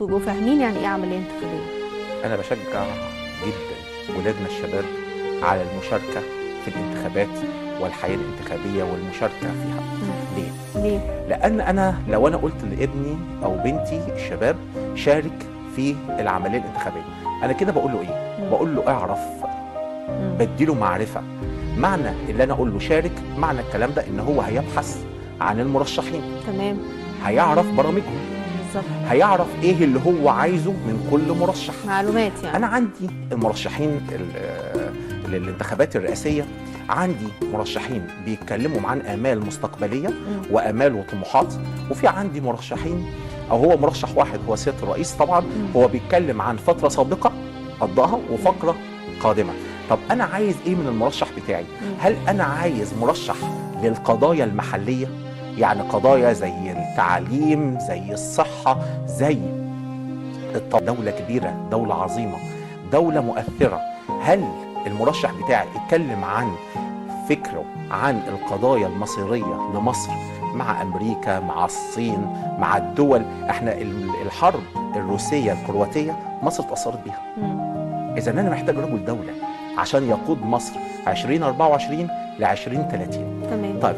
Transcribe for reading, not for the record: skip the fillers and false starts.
تبقوا فاهمين يعني ايه عمليه انتخابيه. أنا بشجع جدا ولادنا الشباب على المشاركة في الانتخابات والحياة الانتخابية والمشاركة فيها. ليه؟ ليه؟ لأن أنا لو أنا قلت لابني أو بنتي الشباب شارك في العملية الانتخابية، أنا كده بقول له إيه؟ بقول له اعرف، بديله معرفة. معنى اللي أنا أقول له شارك، معنى الكلام ده إن هو هيبحث عن المرشحين، تمام. هيعرف برامجهم، بالظبط. هيعرف ايه اللي هو عايزه من كل مرشح. معلومات يعني. انا عندي المرشحين للانتخابات الرئاسيه، عندي مرشحين بيتكلموا عن امال مستقبليه وامال وطموحات، وفي عندي مرشحين او هو مرشح واحد هو سياده الرئيس طبعا هو بيتكلم عن فتره سابقه قضاها وفقره قادمه. طب انا عايز ايه من المرشح بتاعي؟ هل انا عايز مرشح للقضايا المحليه، يعني قضايا زي التعليم، زي الصحة، زي دولة كبيرة، دولة عظيمة، دولة مؤثرة؟ هل المرشح بتاعي اتكلم عن فكره عن القضايا المصيرية لمصر مع أمريكا، مع الصين، مع الدول؟ احنا الحرب الروسية الكرواتية مصر اتأثرت بيها. إذا أنا محتاج رجل دولة عشان يقود مصر 2024 ل 2030. تمام. طيب